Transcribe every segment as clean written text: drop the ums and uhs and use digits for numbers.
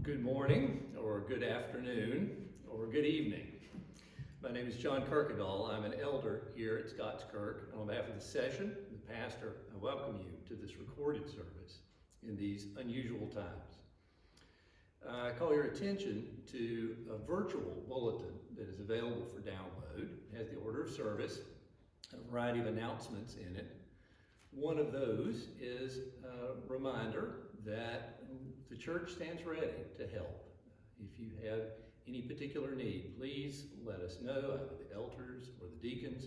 Good morning, or good afternoon, or good evening. My name is John Kirkendall. I'm an elder here at Scots Kirk. On behalf of the session, the pastor, I welcome you to this recorded service in these unusual times. I call your attention to a virtual bulletin that is available for download. It has the order of service, a variety of announcements in it. One of those is a reminder that the church stands ready to help. If you have any particular need, please let us know, either the elders or the deacons,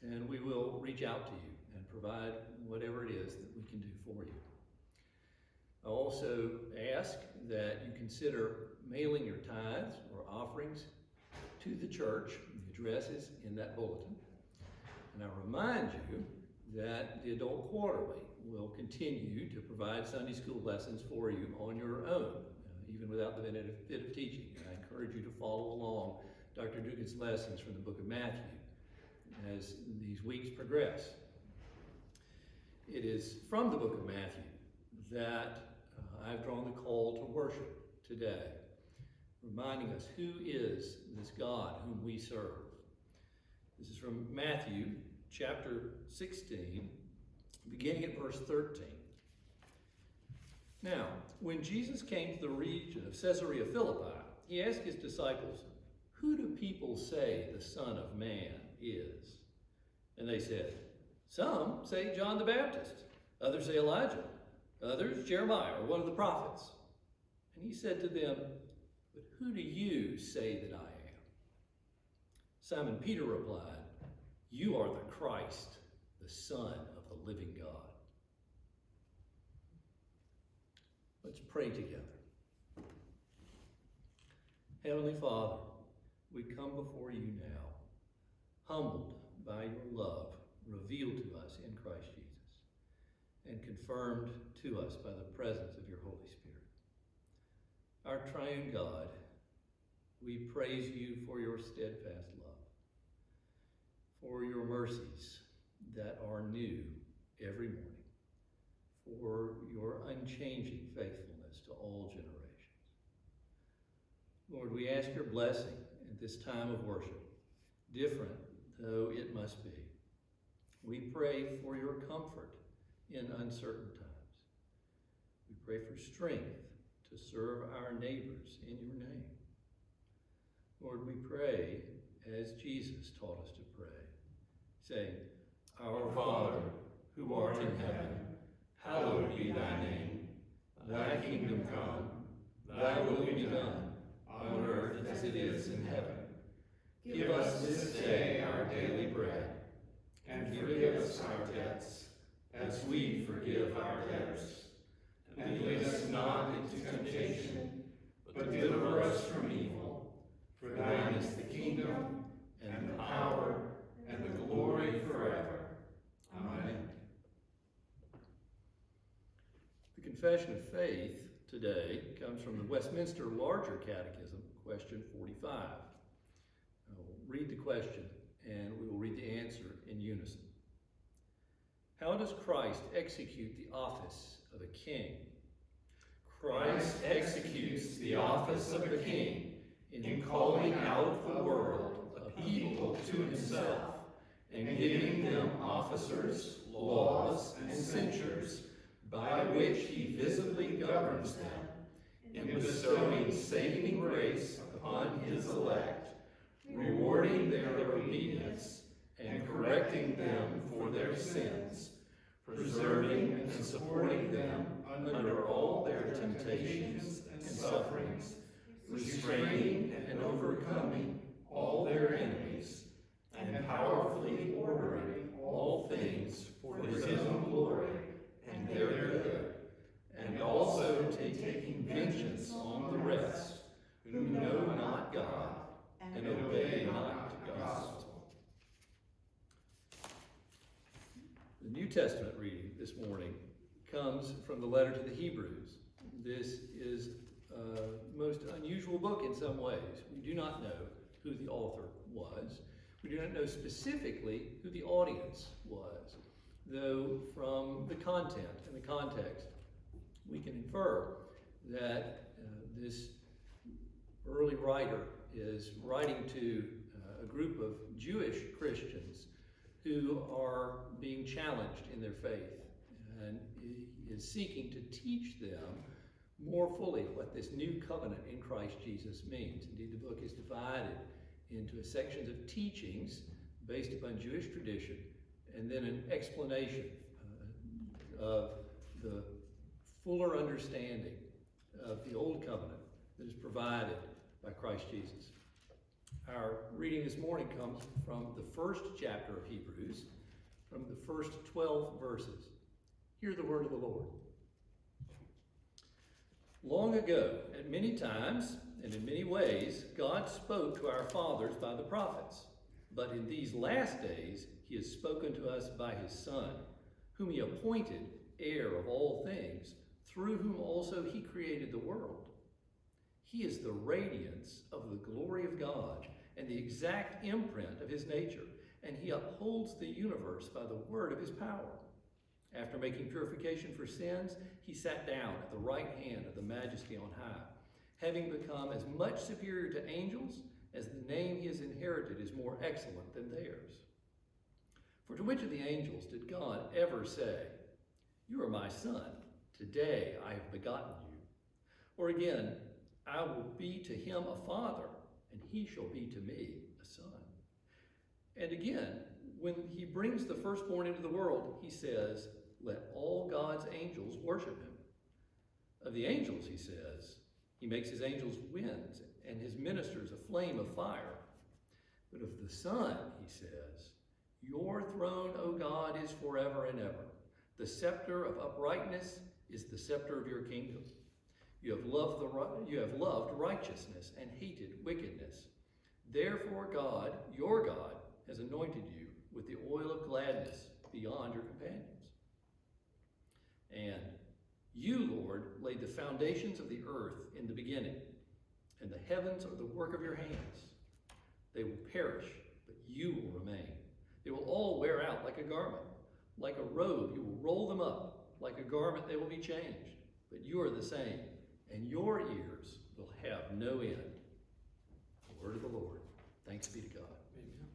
and we will reach out to you and provide whatever it is that we can do for you. I also ask that you consider mailing your tithes or offerings to the church. The address is in that bulletin. And I remind you that the Adult Quarterly will continue to provide Sunday school lessons for you on your own, even without the benefit of teaching. And I encourage you to follow along Dr. Dugan's lessons from the book of Matthew as these weeks progress. It is from the book of Matthew that I've drawn the call to worship today, reminding us who is this God whom we serve. This is from Matthew chapter 16, beginning at verse 13. Now, when Jesus came to the region of Caesarea Philippi, he asked his disciples, "Who do people say the Son of Man is?" And they said, "Some say John the Baptist, others say Elijah, others Jeremiah or one of the prophets." And he said to them, "But who do you say that I am?" Simon Peter replied, "You are the Christ, the Son of the living God." Let's pray together. Heavenly Father, we come before you now, humbled by your love revealed to us in Christ Jesus and confirmed to us by the presence of your Holy Spirit. Our triune God, we praise you for your steadfast love, for your mercies that are new every morning, for your unchanging faithfulness to all generations. Lord, we ask your blessing at this time of worship, different though it must be. We pray for your comfort in uncertain times. We pray for strength to serve our neighbors in your name. Lord, we pray as Jesus taught us to pray, saying, "Our Father, who art in heaven, hallowed be thy name. Thy kingdom come, thy will be done, on earth as it is in heaven. Give us this day our daily bread, and forgive us our debts, as we forgive our debtors. And lead us not into temptation, but deliver us from evil. For thine is the kingdom, and the power, and the glory forever. Amen." The Confession of Faith today comes from the Westminster Larger Catechism, question 45. I will read the question, and we will read the answer in unison. How does Christ execute the office of a king? Christ executes the office of a king in calling out the world, a people, to himself, and giving them officers, laws, and censures, by which he visibly governs them, in bestowing saving grace upon his elect, rewarding their obedience, and correcting them for their sins, preserving and supporting them under all their temptations and sufferings, restraining and overcoming all their enemies, and powerfully ordering all things for his own glory and their good, and also taking vengeance on the rest who know not God and obey not the gospel. The New Testament reading this morning comes from the letter to the Hebrews. This is a most unusual book in some ways. We do not know who the author was. We do not know specifically who the audience was, though from the content and the context, we can infer that This early writer is writing to a group of Jewish Christians who are being challenged in their faith, and he is seeking to teach them more fully what this new covenant in Christ Jesus means. Indeed, the book is divided into sections of teachings based upon Jewish tradition, and then an explanation of the fuller understanding of the Old Covenant that is provided by Christ Jesus. Our reading this morning comes from the first chapter of Hebrews, from the first 12 verses. Hear the word of the Lord. Long ago, at many times and in many ways, God spoke to our fathers by the prophets. But in these last days, he has spoken to us by his Son, whom he appointed heir of all things, through whom also he created the world. He is the radiance of the glory of God and the exact imprint of his nature, and he upholds the universe by the word of his power. After making purification for sins, he sat down at the right hand of the Majesty on high, having become as much superior to angels as the name he has inherited is more excellent than theirs. For to which of the angels did God ever say, "You are my son, today I have begotten you"? Or again, "I will be to him a father, and he shall be to me a son"? And again, when he brings the firstborn into the world, he says, "Let all God's angels worship him." Of the angels, he says, he makes his angels winds and his ministers a flame of fire. But of the Son, he says, "Your throne, O God, is forever and ever. The scepter of uprightness is the scepter of your kingdom. You have loved righteousness and hated wickedness. Therefore God, your God, has anointed you with the oil of gladness beyond your companions. And you, Lord, laid the foundations of the earth in the beginning, and the heavens are the work of your hands. They will perish, but you will remain. They will all wear out like a garment. Like a robe, you will roll them up. Like a garment, they will be changed. But you are the same, and your years will have no end." The word of the Lord. Thanks be to God. Amen.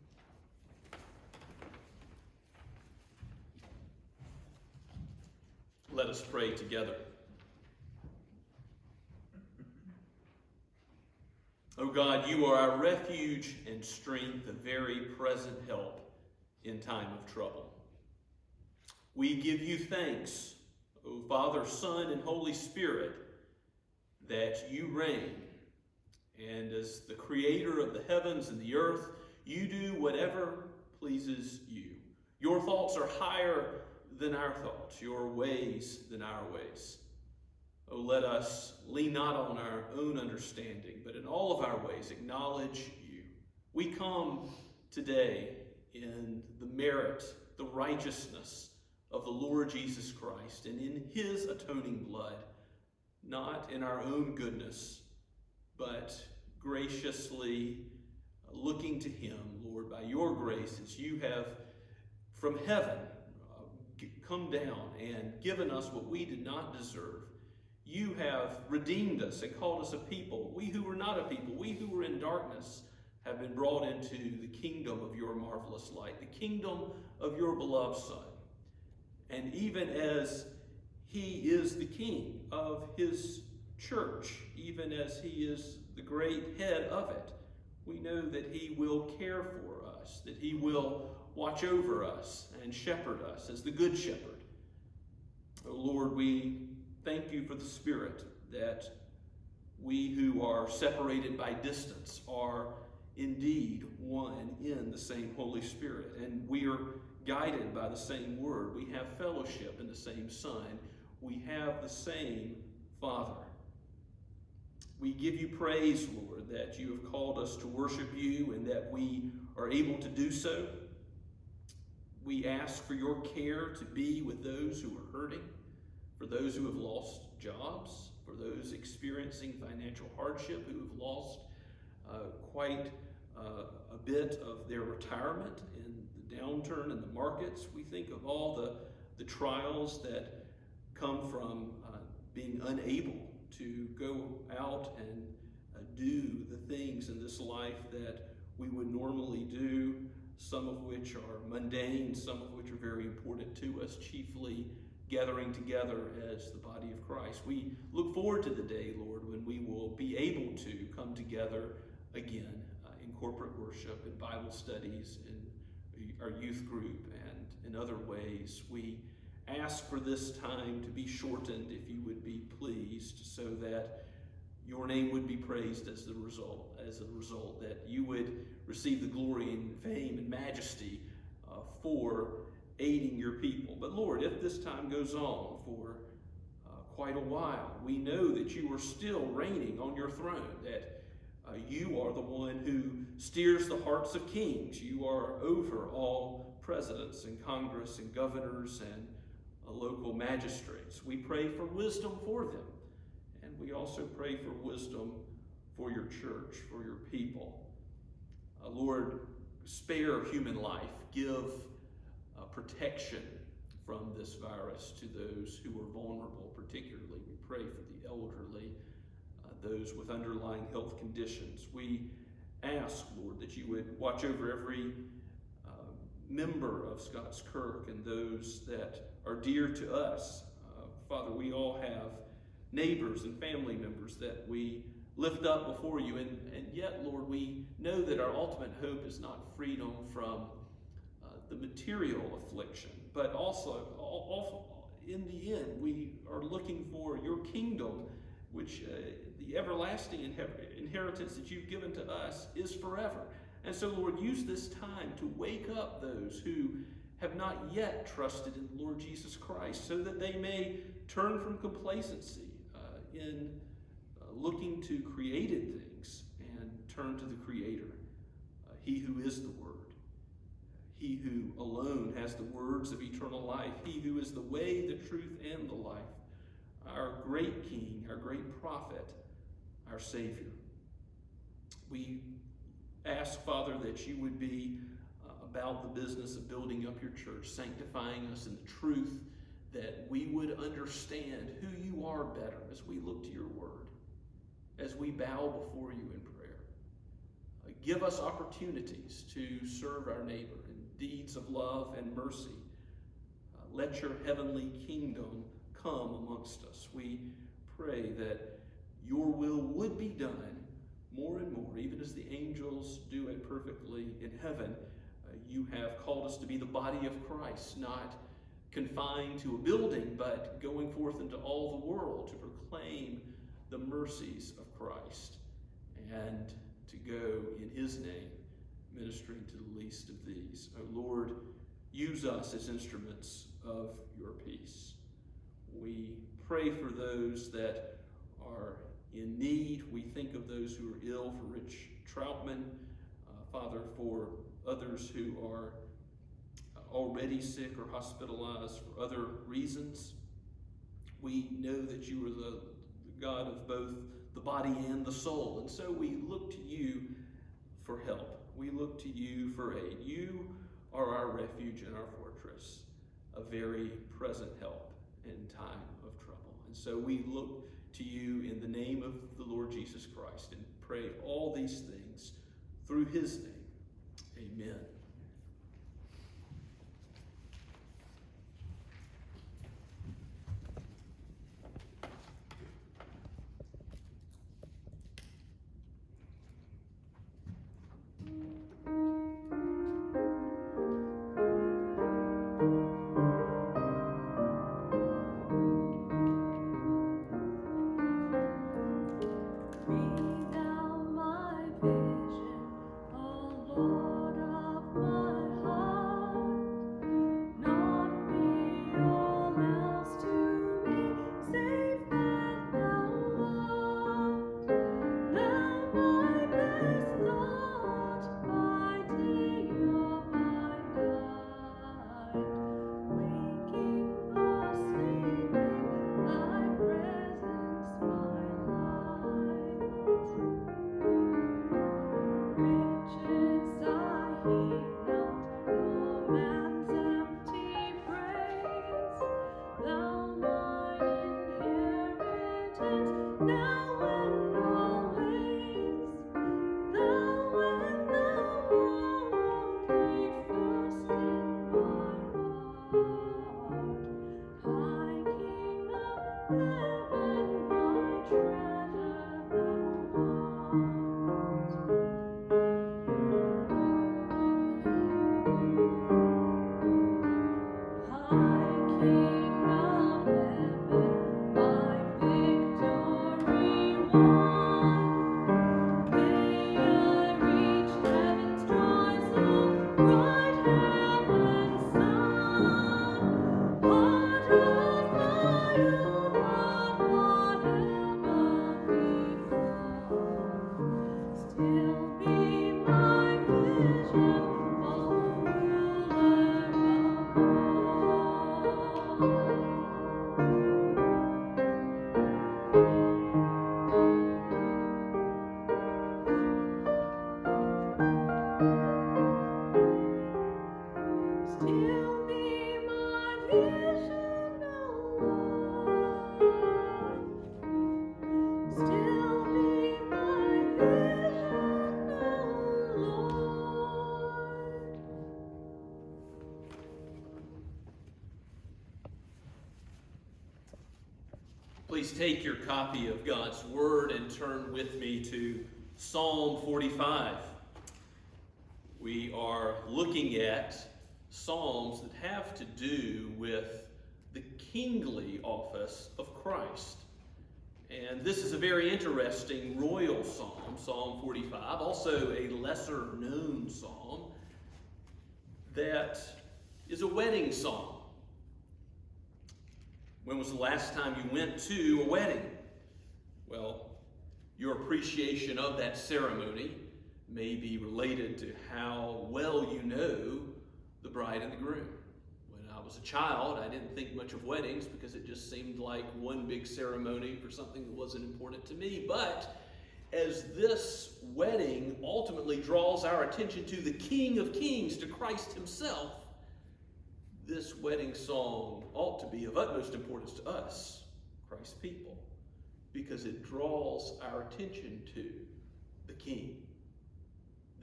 Let us pray together. O God, you are our refuge and strength, a very present help in time of trouble. We give you thanks, O Father, Son, and Holy Spirit, that you reign. And as the creator of the heavens and the earth, you do whatever pleases you. Your thoughts are higher than our thoughts, your ways than our ways. Oh, let us lean not on our own understanding, but in all of our ways acknowledge you. We come today in the merit, the righteousness of the Lord Jesus Christ, and in his atoning blood, not in our own goodness, but graciously looking to him, Lord, by your grace, as you have from heaven come down and given us what we did not deserve. You have redeemed us and called us a people. We who were not a people, we who were in darkness, have been brought into the kingdom of your marvelous light, the kingdom of your beloved Son. And even as he is the king of his church, even as he is the great head of it, we know that he will care for us, that he will watch over us and shepherd us as the good shepherd. Oh Lord, we thank you for the Spirit, that we who are separated by distance are indeed one in the same Holy Spirit, and we are guided by the same word. We have fellowship in the same Son. We have the same Father. We give you praise, Lord, that you have called us to worship you and that we are able to do so. We ask for your care to be with those who are hurting, for those who have lost jobs, for those experiencing financial hardship, who have lost quite a bit of their retirement in the downturn in the markets. We think of all the trials that come from being unable to go out and do the things in this life that we would normally do, some of which are mundane, some of which are very important to us, chiefly gathering together as the body of Christ. We look forward to the day, Lord, when we will be able to come together again in corporate worship and Bible studies in our youth group and in other ways. We ask for this time to be shortened, if you would be pleased, so that your name would be praised as a result, that you would receive the glory and fame and majesty for aiding your people. But Lord, if this time goes on for quite a while, we know that you are still reigning on your throne, that you are the one who steers the hearts of kings. You are over all presidents and Congress and governors and local magistrates. We pray for wisdom for them. And we also pray for wisdom for your church, for your people. Lord, spare human life. Give protection from this virus to those who are vulnerable, particularly. We pray for the elderly, those with underlying health conditions. We ask, Lord, that you would watch over every member of Scots Kirk and those that are dear to us. Father, we all have neighbors and family members that we lift up before you, and yet, Lord, we know that our ultimate hope is not freedom from the material affliction, but also in the end, we are looking for your kingdom, which the everlasting inheritance that you've given to us is forever. And so, Lord, use this time to wake up those who have not yet trusted in the Lord Jesus Christ, so that they may turn from complacency in looking to created things and turn to the Creator, He who is the Word, He who alone has the words of eternal life, He who is the way, the truth, and the life, our great King, our great prophet, our Savior. We ask, Father, that you would be about the business of building up your church, sanctifying us in the truth, that we would understand who you are better as we look to your word, as we bow before you in prayer. Give us opportunities to serve our neighbor in deeds of love and mercy. Let your heavenly kingdom come amongst us. We pray that your will would be done more and more, even as the angels do it perfectly in heaven. You have called us to be the body of Christ, not confined to a building, but going forth into all the world to proclaim the mercies of Christ and to go in his name, ministering to the least of these. O Lord, use us as instruments of your peace. We pray for those that are in need. We think of those who are ill, for Rich Troutman, Father, for others who are already sick or hospitalized for other reasons. We know that you are the God of both the body and the soul, and so we look to you for help. We look to you for aid. You are our refuge and our fortress, a very present help in time of trouble. And so we look to you in the name of the Lord Jesus Christ and pray all these things through his name. Amen. Bring thou my vision, O Lord of your copy of God's Word and turn with me to Psalm 45. We are looking at psalms that have to do with the kingly office of Christ. And this is a very interesting royal psalm, Psalm 45, also a lesser known psalm that is a wedding psalm. When was the last time you went to a wedding? Well, your appreciation of that ceremony may be related to how well you know the bride and the groom. When I was a child, I didn't think much of weddings because it just seemed like one big ceremony for something that wasn't important to me. But as this wedding ultimately draws our attention to the King of Kings, to Christ himself, this wedding song ought to be of utmost importance to us, Christ's people, because it draws our attention to the King.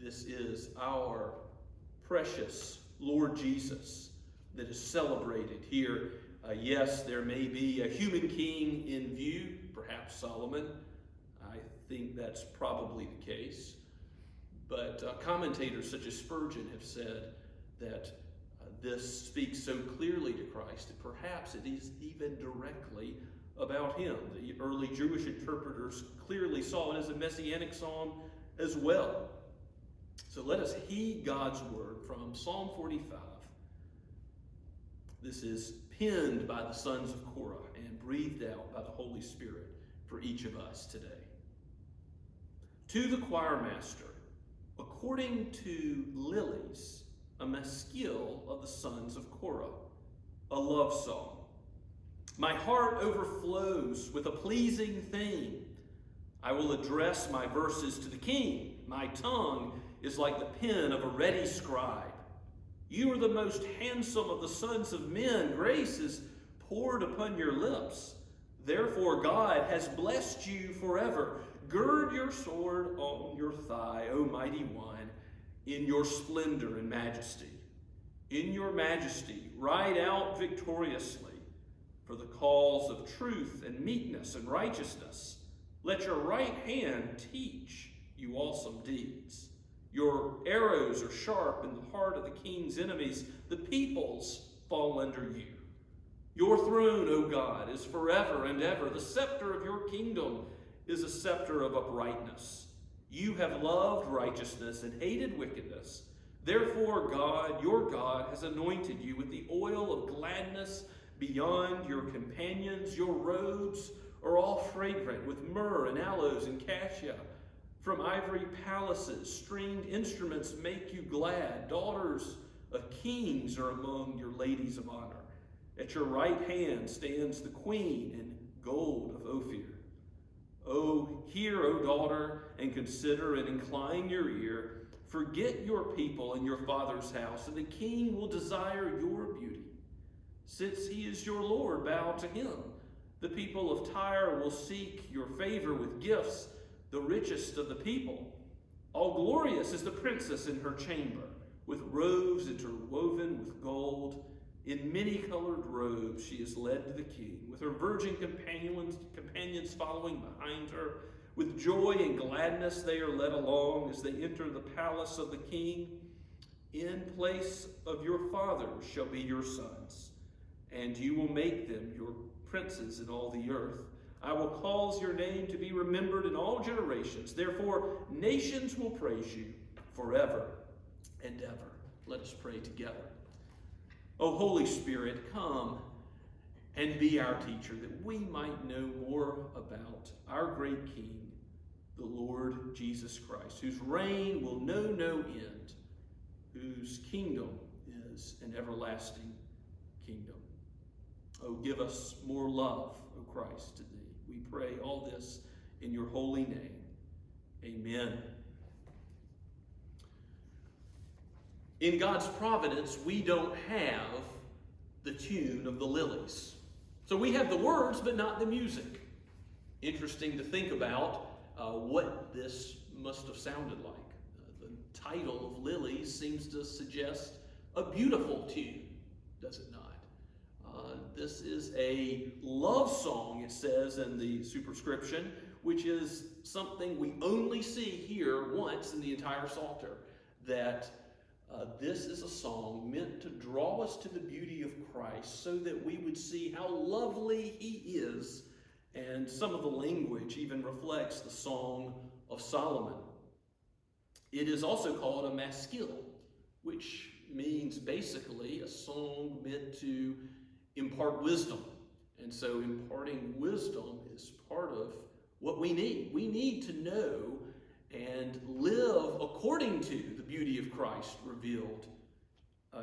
This is our precious Lord Jesus that is celebrated here. Yes, there may be a human king in view, perhaps Solomon. I think that's probably the case. But commentators such as Spurgeon have said that this speaks so clearly to Christ that perhaps it is even directly about him. The early Jewish interpreters clearly saw it as a messianic psalm as well. So let us heed God's word from Psalm 45. This is penned by the sons of Korah and breathed out by the Holy Spirit for each of us today. To the choir master, according to Lilies, a maskil of the sons of Korah, a love song. My heart overflows with a pleasing theme. I will address my verses to the king. My tongue is like the pen of a ready scribe. You are the most handsome of the sons of men. Grace is poured upon your lips. Therefore God has blessed you forever. Gird your sword on your thigh, O mighty one, in your splendor and majesty. In your majesty, ride out victoriously for the cause of truth and meekness and righteousness. Let your right hand teach you awesome deeds. Your arrows are sharp in the heart of the king's enemies. The peoples fall under you. Your throne, O God, is forever and ever. The scepter of your kingdom is a scepter of uprightness. You have loved righteousness and hated wickedness. Therefore, God, your God, has anointed you with the oil of gladness beyond your companions. Your robes are all fragrant with myrrh and aloes and cassia. From ivory palaces, stringed instruments make you glad. Daughters of kings are among your ladies of honor. At your right hand stands the queen in gold of Ophir. Oh, hear, O daughter, and consider and incline your ear. Forget your people and your father's house, and the king will desire your beauty. Since he is your Lord, bow to him. The people of Tyre will seek your favor with gifts, the richest of the people. All glorious is the princess in her chamber, with robes interwoven with gold. In many-colored robes she is led to the king, with her virgin companions following behind her. With joy and gladness they are led along as they enter the palace of the king. In place of your fathers shall be your sons, and you will make them your princes in all the earth. I will cause your name to be remembered in all generations. Therefore, nations will praise you forever and ever. Let us pray together. O Holy Spirit, come and be our teacher, that we might know more about our great King, the Lord Jesus Christ, whose reign will know no end, whose kingdom is an everlasting kingdom. Oh, give us more love, O Christ, to thee. We pray all this in your holy name. Amen. In God's providence, we don't have the tune of the Lilies. So we have the words, but not the music. Interesting to think about what this must have sounded like. The title of Lilies seems to suggest a beautiful tune, does it not? This is a love song, it says in the superscription, which is something we only see here once in the entire Psalter, that this is a song meant to draw us to the beauty of Christ so that we would see how lovely he is, and some of the language even reflects the Song of Solomon. It is also called a maskil, which means basically a song meant to impart wisdom. And so imparting wisdom is part of what we need. We need to know and live according to the beauty of Christ revealed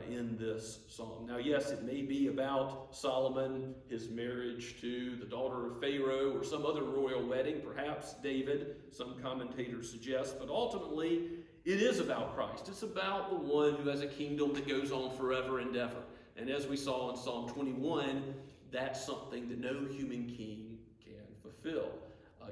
in this song. Now, yes, it may be about Solomon, his marriage to the daughter of Pharaoh, or some other royal wedding, perhaps David, some commentators suggest, but ultimately it is about Christ. It's about the one who has a kingdom that goes on forever and ever. And as we saw in Psalm 21, that's something that no human king can fulfill.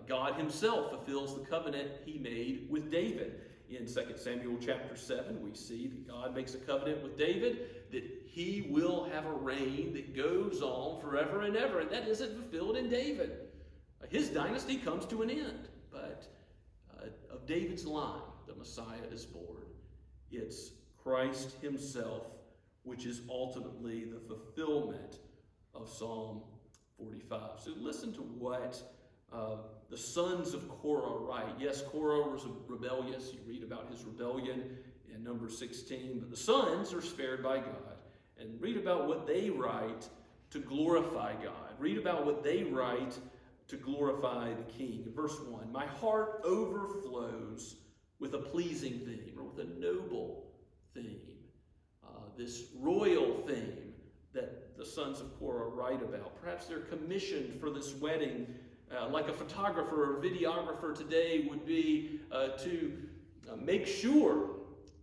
God himself fulfills the covenant he made with David. In 2 Samuel chapter 7, we see that God makes a covenant with David that he will have a reign that goes on forever and ever, and that isn't fulfilled in David. His dynasty comes to an end, but of David's line, the Messiah is born. It's Christ himself, which is ultimately the fulfillment of Psalm 45. So listen to what the sons of Korah write. Yes, Korah was rebellious. You read about his rebellion in Numbers 16, but the sons are spared by God. And read about what they write to glorify God. Read about what they write to glorify the King. In verse 1, my heart overflows with a pleasing theme, or with a noble theme. This royal theme that the sons of Korah write about. Perhaps they're commissioned for this wedding, like a photographer or videographer today would be, to make sure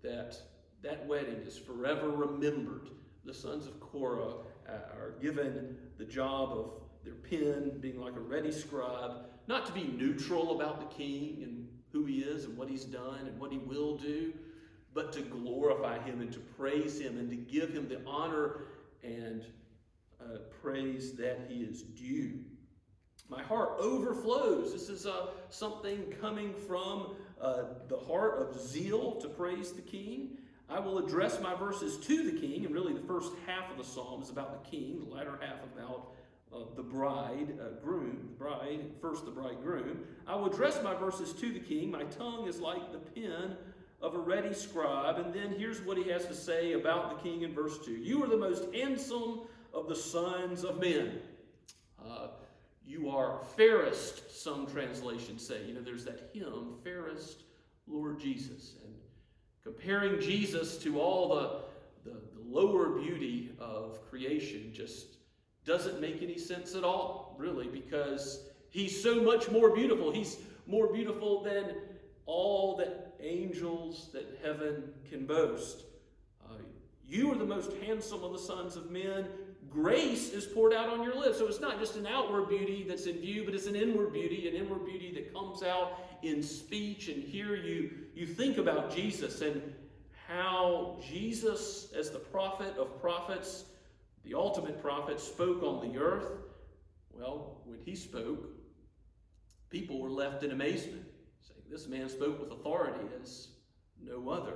that that wedding is forever remembered. The sons of Korah are given the job of their pen being like a ready scribe, not to be neutral about the king and who he is and what he's done and what he will do, but to glorify him and to praise him and to give him the honor and praise that he is due. My heart overflows. This is something coming from the heart of zeal to praise the king. I will address my verses to the king, and really the first half of the psalm is about the king, the latter half about the bridegroom, first the bridegroom. I will address my verses to the king. My tongue is like the pen of a ready scribe. And then here's what he has to say about the king in verse 2. You are the most handsome of the sons of men. You are fairest, some translations say. There's that hymn, fairest Lord Jesus. And comparing Jesus to all the lower beauty of creation just doesn't make any sense at all, really, because he's so much more beautiful. He's more beautiful than all that angels that heaven can boast. You are the most handsome of the sons of men. Grace is poured out on your lips. So it's not just an outward beauty that's in view, but it's an inward beauty that comes out in speech. And here you think about Jesus and how Jesus, as the prophet of prophets, the ultimate prophet, spoke on the earth. Well, when he spoke, people were left in amazement, saying, this man spoke with authority as no other.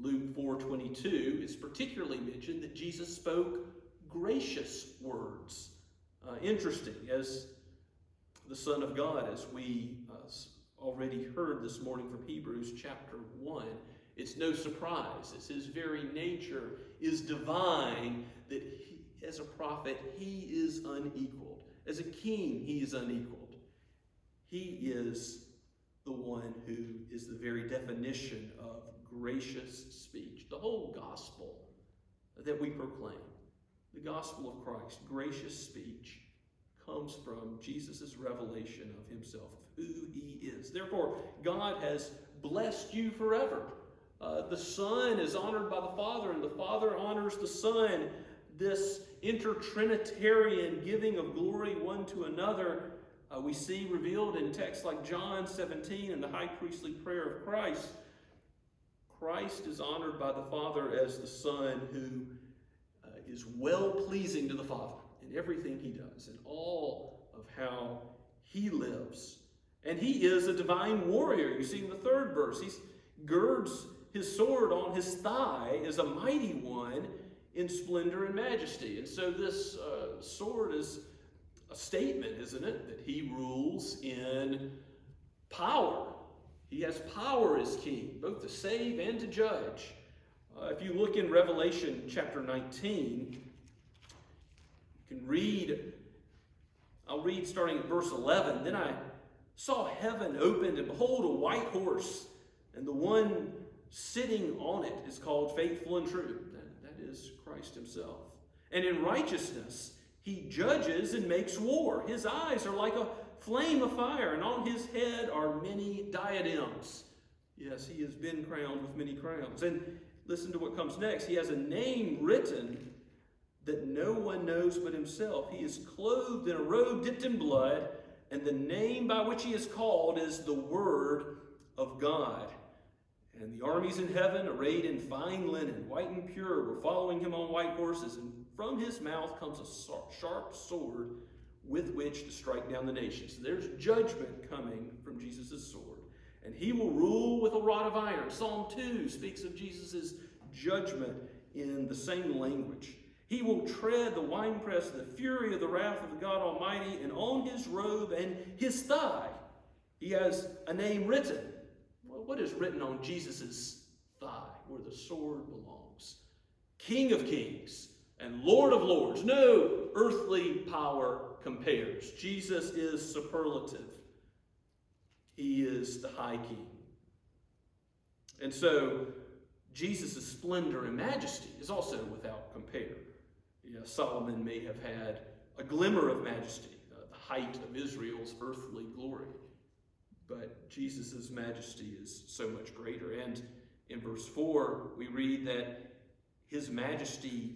Luke 4:22, it's particularly mentioned that Jesus spoke gracious words. Interesting, as the Son of God, as we already heard this morning from Hebrews chapter 1, it's no surprise, as his very nature is divine, that he, as a prophet, he is unequaled. As a king, he is unequaled. He is the one who is the very definition of gracious speech. The whole gospel that we proclaim, the gospel of Christ, gracious speech, comes from Jesus' revelation of himself, of who he is. Therefore, God has blessed you forever. The Son is honored by the Father, and the Father honors the Son. This intertrinitarian giving of glory one to another we see revealed in texts like John 17 and the high priestly prayer of Christ. Christ is honored by the Father as the Son who is well-pleasing to the Father in everything he does, in all of how he lives. And he is a divine warrior. You see in the 3rd verse, he girds his sword on his thigh as a mighty one in splendor and majesty. And so this sword is a statement, isn't it, that he rules in power. He has power as king, both to save and to judge. If you look in Revelation chapter 19, you can read, I'll read starting at verse 11. Then I saw heaven opened, and behold, a white horse, and the one sitting on it is called Faithful and True. That is Christ himself. And in righteousness he judges and makes war. His eyes are like a flame of fire, and on his head are many diadems. Yes, he has been crowned with many crowns. And listen to what comes next. He has a name written that no one knows but himself. He is clothed in a robe dipped in blood, and the name by which he is called is the Word of God. And the armies in heaven, arrayed in fine linen, white and pure, were following him on white horses, and from his mouth comes a sharp sword with which to strike down the nations. So there's judgment coming from Jesus' sword. And he will rule with a rod of iron. Psalm 2 speaks of Jesus' judgment in the same language. He will tread the winepress of the fury of the wrath of the God Almighty, and on his robe and his thigh he has a name written. Well, what is written on Jesus' thigh, where the sword belongs? King of Kings and Lord of Lords. No earthly power compares. Jesus is superlative. He is the high king. And so Jesus' splendor and majesty is also without compare. Solomon may have had a glimmer of majesty, the height of Israel's earthly glory. But Jesus' majesty is so much greater. And in verse 4, we read that his majesty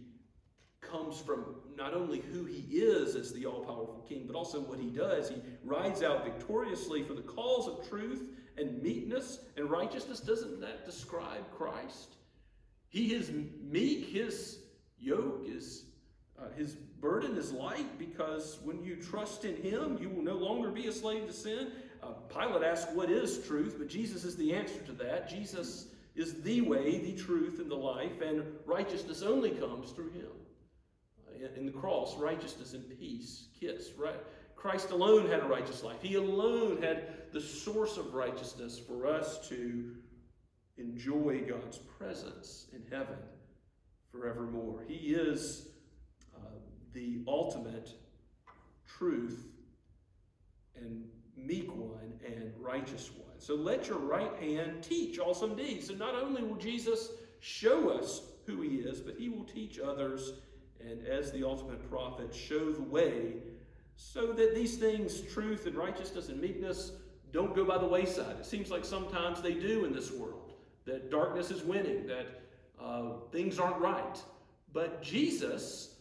comes from not only who he is as the all-powerful king, but also what he does. He rides out victoriously for the cause of truth and meekness and righteousness. Doesn't that describe Christ? He is meek. His yoke is, his burden is light, because when you trust in him, you will no longer be a slave to sin. Pilate asked, what is truth? But Jesus is the answer to that. Jesus is the way, the truth, and the life, and righteousness only comes through him. In the cross, righteousness and peace kiss. Right? Christ alone had a righteous life. He alone had the source of righteousness for us to enjoy God's presence in heaven forevermore. He is the ultimate truth and meek one and righteous one. So let your right hand teach awesome deeds. So not only will Jesus show us who he is, but he will teach others, and as the ultimate prophet, show the way, so that these things, truth and righteousness and meekness, don't go by the wayside. It seems like sometimes they do in this world, that darkness is winning, that things aren't right. But Jesus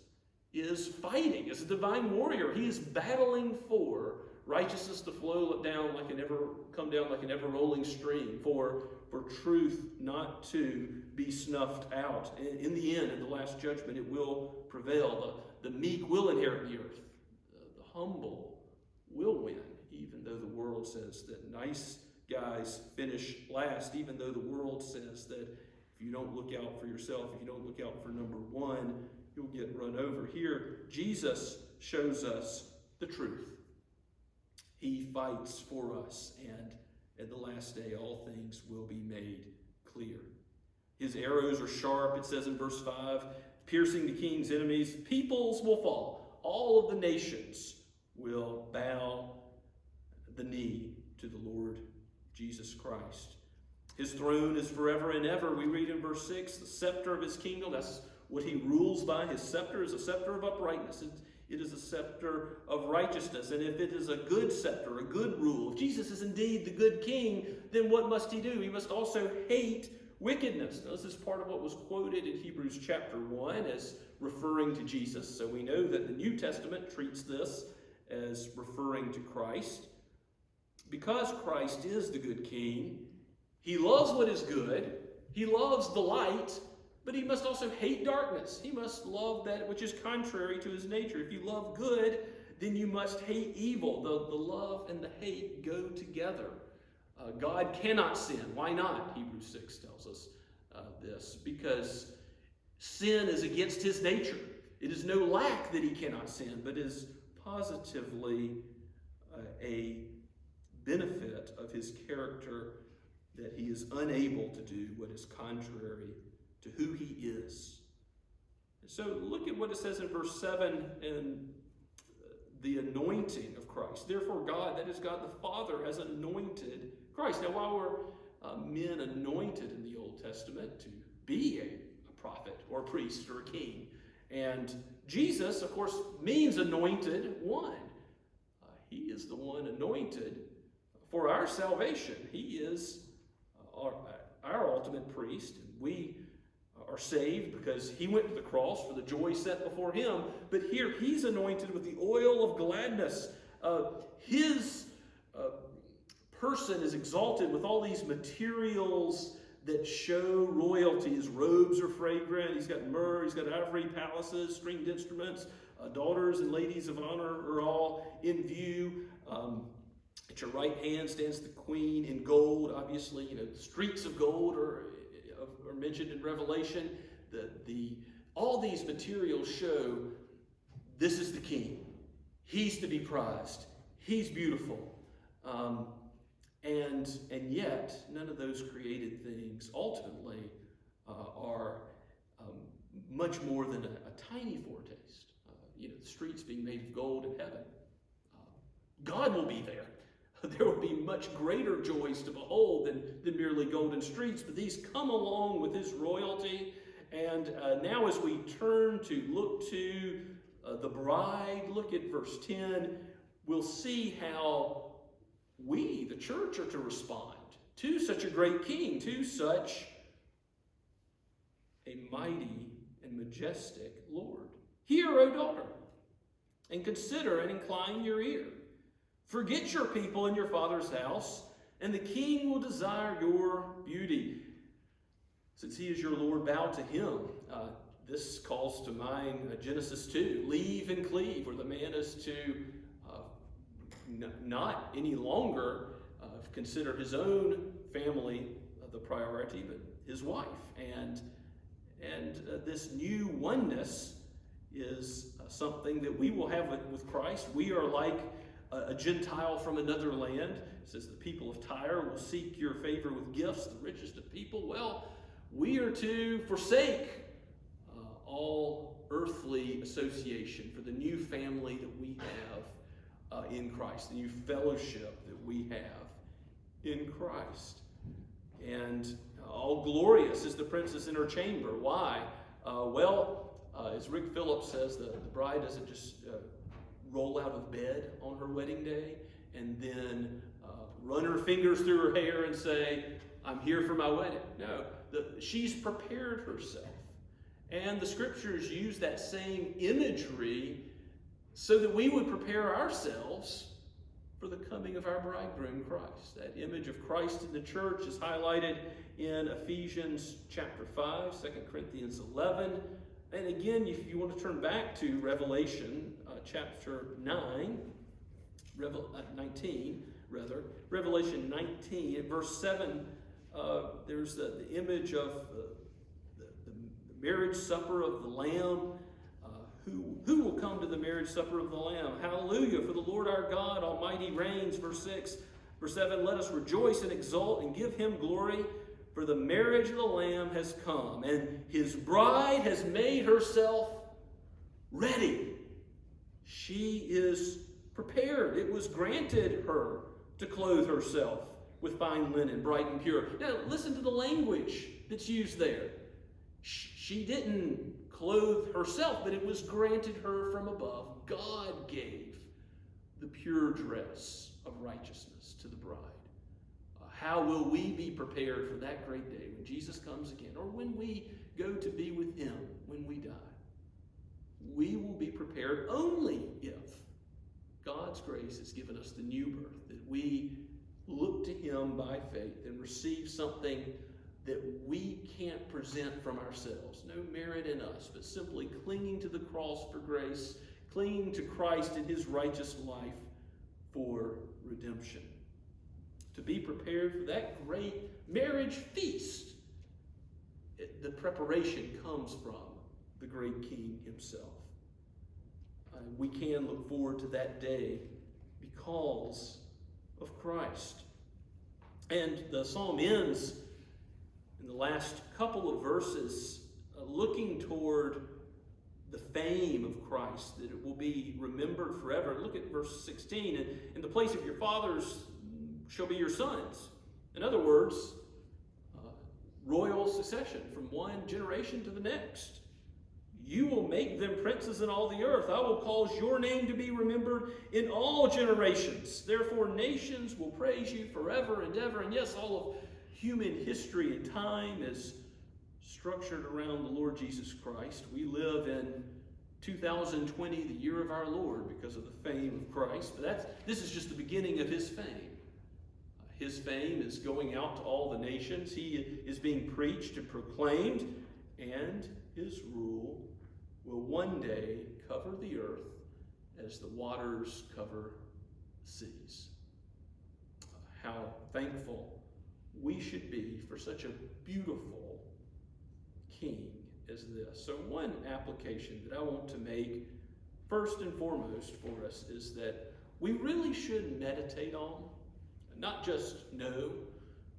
is fighting as a divine warrior. He is battling for righteousness to come down like an ever-rolling stream, for truth not to be snuffed out. In the end, in the last judgment, it will prevail. The meek will inherit the earth. The humble will win, even though the world says that nice guys finish last, even though the world says that if you don't look out for yourself, if you don't look out for number one, you'll get run over. Here, Jesus shows us the truth. He fights for us, and at the last day, all things will be made clear. His arrows are sharp, it says in verse 5, piercing the king's enemies. Peoples will fall. All of the nations will bow the knee to the Lord Jesus Christ. His throne is forever and ever. We read in verse 6, the scepter of his kingdom, that's what he rules by. His scepter is a scepter of uprightness. It is a scepter of righteousness. And if it is a good scepter, a good rule, if Jesus is indeed the good king, then what must he do? He must also hate wickedness. Now, this is part of what was quoted in Hebrews chapter 1 as referring to Jesus. So we know that the New Testament treats this as referring to Christ. Because Christ is the good king, he loves what is good, he loves the light, But he must also hate darkness. He must love that which is contrary to his nature. If you love good, then you must hate evil. The love and the hate go together. God cannot sin. Why not? Hebrews 6 tells us this. Because sin is against his nature. It is no lack that he cannot sin, but is positively a benefit of his character that he is unable to do what is contrary to who he is. So look at what it says in verse 7 and the anointing of Christ. Therefore God, that is God the Father, has anointed Christ. Now while were men anointed in the Old Testament to be a prophet or a priest or a king? And Jesus, of course, means anointed one. He is the one anointed for our salvation. He is our ultimate priest. And we are saved because he went to the cross for the joy set before him. But here he's anointed with the oil of gladness. His person is exalted with all these materials that show royalty. His robes are fragrant. He's got myrrh. He's got ivory palaces, stringed instruments. Daughters and ladies of honor are all in view. At your right hand stands the queen in gold. Obviously, the streets of gold are mentioned in Revelation. All these materials show this is the king. He's to be prized. He's beautiful. And yet, none of those created things ultimately are much more than a tiny foretaste. The streets being made of gold in heaven. God will be there. There will be much greater joys to behold than merely golden streets, but these come along with his royalty. And now as we turn to look to the bride, look at verse 10, we'll see how we, the church, are to respond to such a great king, to such a mighty and majestic Lord. Hear, O daughter, and consider and incline your ear. Forget your people in your father's house, and the king will desire your beauty. Since he is your Lord, bow to him. This calls to mind Genesis 2. Leave and cleave, where the man is to not any longer consider his own family the priority, but his wife. And this new oneness is something that we will have with Christ. We are like a Gentile from another land. It says the people of Tyre will seek your favor with gifts, the richest of people. Well, we are to forsake all earthly association for the new family that we have in Christ, the new fellowship that we have in Christ. And all glorious is the princess in her chamber. Why? As Rick Phillips says, the bride doesn't just roll out of bed on her wedding day and then run her fingers through her hair and say, I'm here for my wedding. No, she's prepared herself. And the scriptures use that same imagery so that we would prepare ourselves for the coming of our bridegroom, Christ. That image of Christ in the church is highlighted in Ephesians chapter 5, 2 Corinthians 11. And again, if you want to turn back to Revelation chapter 19, Revelation 19, at verse 7, there's the image of the marriage supper of the Lamb. Who will come to the marriage supper of the Lamb? Hallelujah, for the Lord our God Almighty reigns. Verse 6, verse 7, let us rejoice and exult and give him glory, for the marriage of the Lamb has come, and his bride has made herself ready. She is prepared. It was granted her to clothe herself with fine linen, bright and pure. Now, listen to the language that's used there. She didn't clothe herself, but it was granted her from above. God gave the pure dress of righteousness to the bride. How will we be prepared for that great day when Jesus comes again, or when we go to be with him when we die? We will be prepared only if God's grace has given us the new birth, that we look to him by faith and receive something that we can't present from ourselves, no merit in us, but simply clinging to the cross for grace, clinging to Christ and his righteous life for redemption. To be prepared for that great marriage feast, the preparation comes from the great King himself. We can look forward to that day because of Christ. And the psalm ends in the last couple of verses looking toward the fame of Christ, that it will be remembered forever. Look at verse 16. And in the place of your fathers shall be your sons. In other words, royal succession from one generation to the next. You will make them princes in all the earth. I will cause your name to be remembered in all generations. Therefore, nations will praise you forever and ever. And yes, all of human history and time is structured around the Lord Jesus Christ. We live in 2020, the year of our Lord, because of the fame of Christ. But this is just the beginning of his fame. His fame is going out to all the nations. He is being preached and proclaimed, and his rule will one day cover the earth as the waters cover the seas. How thankful we should be for such a beautiful king as this. So one application that I want to make first and foremost for us is that we really should meditate on, not just know,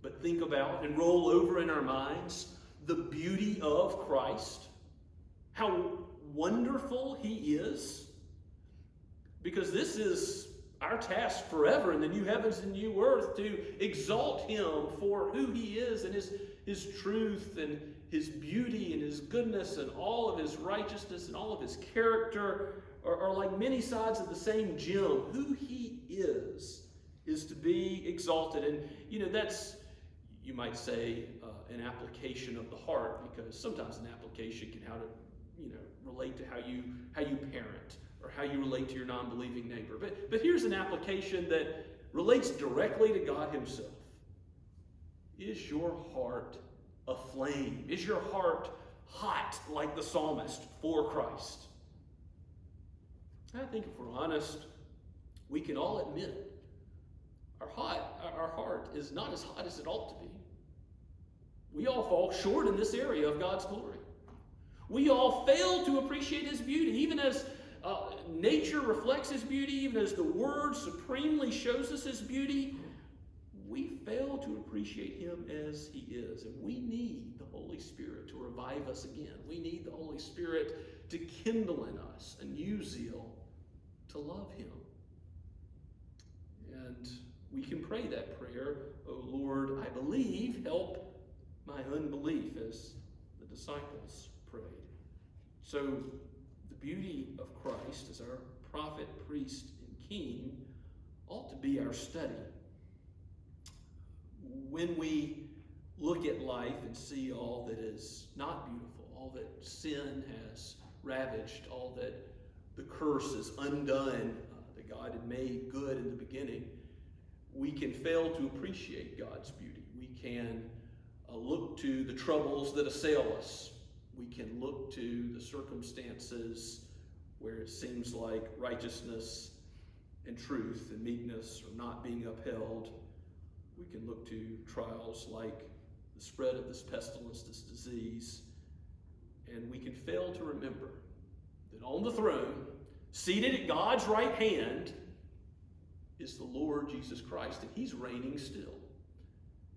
but think about and roll over in our minds the beauty of Christ, how wonderful he is, because this is our task forever in the new heavens and new earth, to exalt him for who he is and his truth and his beauty and his goodness and all of his righteousness and all of his character are like many sides of the same gem. Who he is to be exalted. And that's, you might say, an application of the heart, because sometimes an application can relate to how you parent or how you relate to your non-believing neighbor. But here's an application that relates directly to God himself. Is your heart aflame? Is your heart hot like the psalmist for Christ? I think if we're honest, we can all admit our heart is not as hot as it ought to be. We all fall short in this area of God's glory. We all fail to appreciate his beauty, even as nature reflects his beauty, even as the Word supremely shows us his beauty. We fail to appreciate him as he is, and we need the Holy Spirit to revive us again. We need the Holy Spirit to kindle in us a new zeal to love him. And we can pray that prayer, "O Lord, I believe, help my unbelief," as the disciples prayed. So the beauty of Christ as our prophet, priest, and king ought to be our study. When we look at life and see all that is not beautiful, all that sin has ravaged, all that the curse is undone, that God had made good in the beginning, we can fail to appreciate God's beauty. We can look to the troubles that assail us. We can look to the circumstances where it seems like righteousness and truth and meekness are not being upheld. We can look to trials like the spread of this pestilence, this disease, and we can fail to remember that on the throne, seated at God's right hand, is the Lord Jesus Christ, and he's reigning still.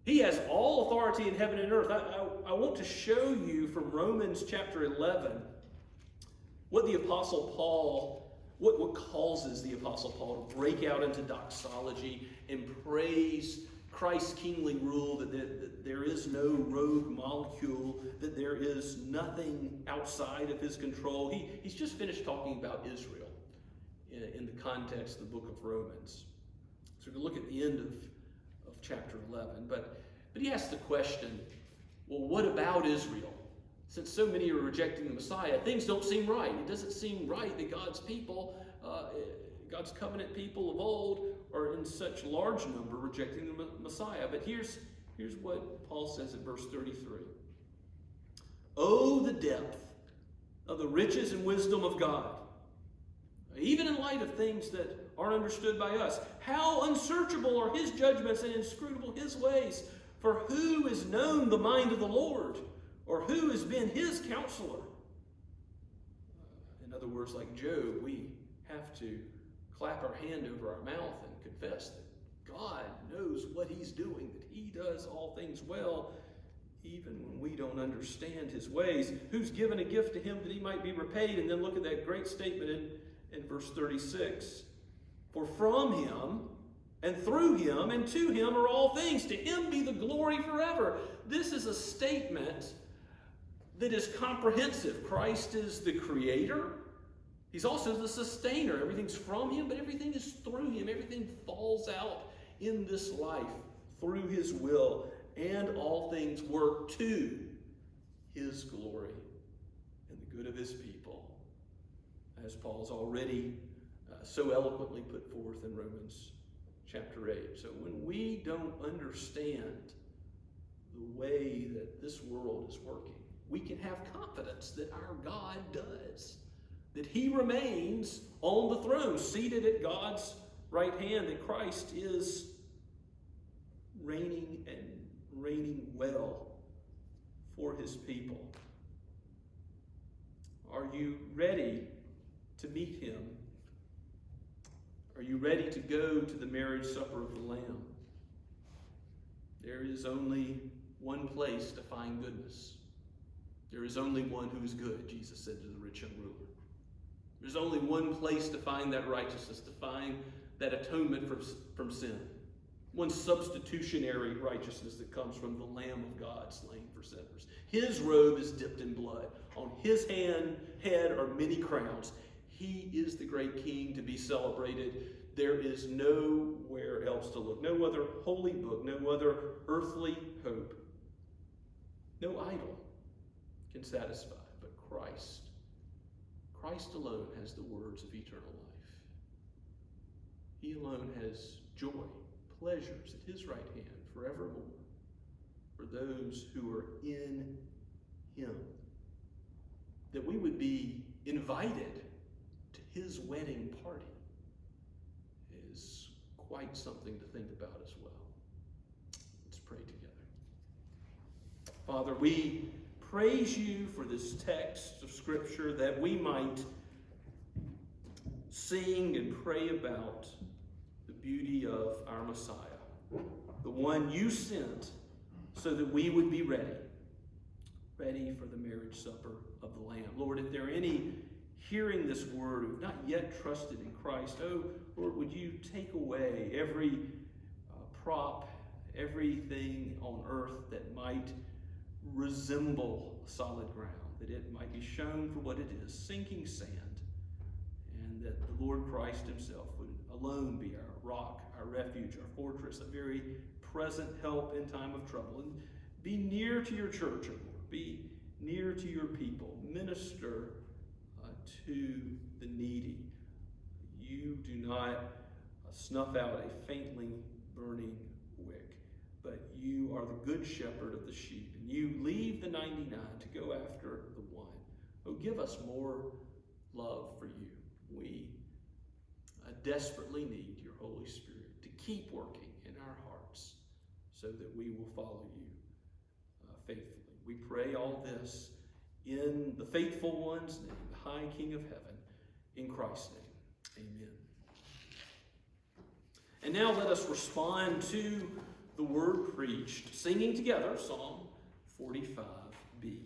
He has all authority in heaven and earth. I want to show you from Romans chapter 11 what the Apostle Paul, what causes the Apostle Paul to break out into doxology and praise Christ's kingly rule, that there is no rogue molecule, that there is nothing outside of his control. He's just finished talking about Israel in the context of the book of Romans. So we're going to look at the end of chapter 11. But he asks the question, well, what about Israel? Since so many are rejecting the Messiah, things don't seem right. It doesn't seem right that God's people, God's covenant people of old, are in such large number rejecting the Messiah. But here's Here's what Paul says in verse 33. Oh, the depth of the riches and wisdom of God, even in light of things that aren't understood by us. How unsearchable are his judgments and inscrutable his ways. For who has known the mind of the Lord, or who has been his counselor? In other words, like Job, we have to clap our hand over our mouth and confess that God knows what he's doing, that he does all things well, even when we don't understand his ways. Who's given a gift to him that he might be repaid? And then look at that great statement in verse 36. For from him, and through him, and to him are all things. To him be the glory forever. This is a statement that is comprehensive. Christ is the creator. He's also the sustainer. Everything's from him, but everything is through him. Everything falls out in this life through his will. And all things work to his glory and the good of his people, as Paul's already so eloquently put forth in Romans chapter 8. So when we don't understand the way that this world is working, we can have confidence that our God does, that he remains on the throne, seated at God's right hand, that Christ is reigning well for his people. Are you ready to meet him? Are you ready to go to the marriage supper of the Lamb? There is only one place to find goodness. There is only one who is good, Jesus said to the rich young ruler. There's only one place to find that righteousness, to find that atonement from sin. One substitutionary righteousness that comes from the Lamb of God slain for sinners. His robe is dipped in blood. On his head are many crowns. He is the great King to be celebrated. There is nowhere else to look. No other holy book, no other earthly hope. No idol can satisfy but Christ. Christ alone has the words of eternal life. He alone has joy, pleasures at his right hand forevermore for those who are in him. That we would be invited to his wedding party is quite something to think about as well. Let's pray together. Father, we praise you for this text of Scripture, that we might sing and pray about the beauty of our Messiah, the one you sent so that we would be ready for the marriage supper of the Lamb. Lord, if there are any hearing this word who have not yet trusted in Christ, oh Lord, would you take away every prop, everything on earth that might resemble solid ground, that it might be shown for what it is, sinking sand, and that the Lord Christ himself would alone be our rock, our refuge, our fortress, a very present help in time of trouble. And be near to your church, O Lord. Be near to your people. Minister to the needy. You do not snuff out a faintly burning wick, but you are the good shepherd of the sheep, and you leave the 99 to go after the one. Oh, give us more love for you. We desperately need your Holy Spirit to keep working in our hearts so that we will follow you faithfully. We pray all this in the faithful one's name, the high King of heaven, in Christ's name. Amen. And now let us respond to the word preached, singing together Psalm 45b.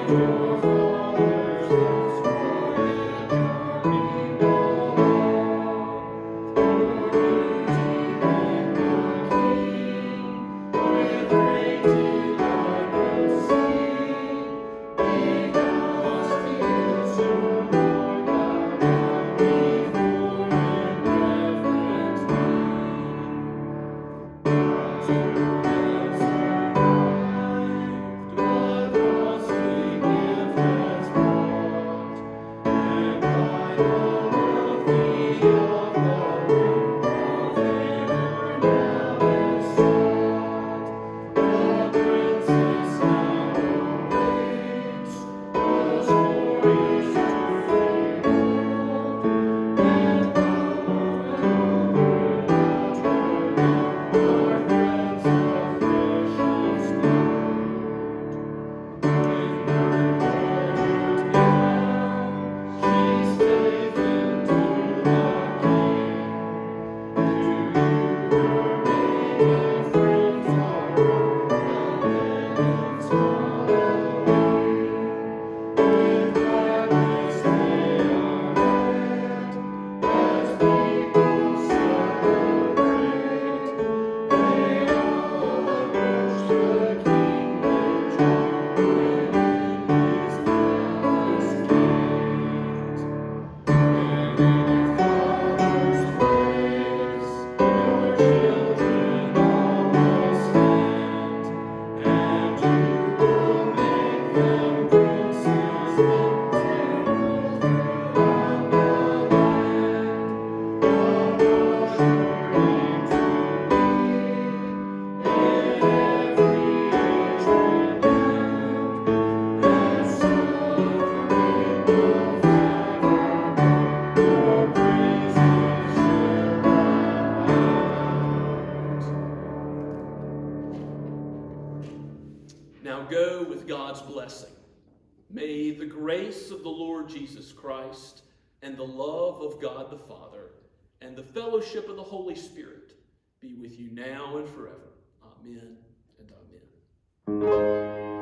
Your Now go with God's blessing. May the grace of the Lord Jesus Christ and the love of God the Father and the fellowship of the Holy Spirit be with you now and forever. Amen and amen.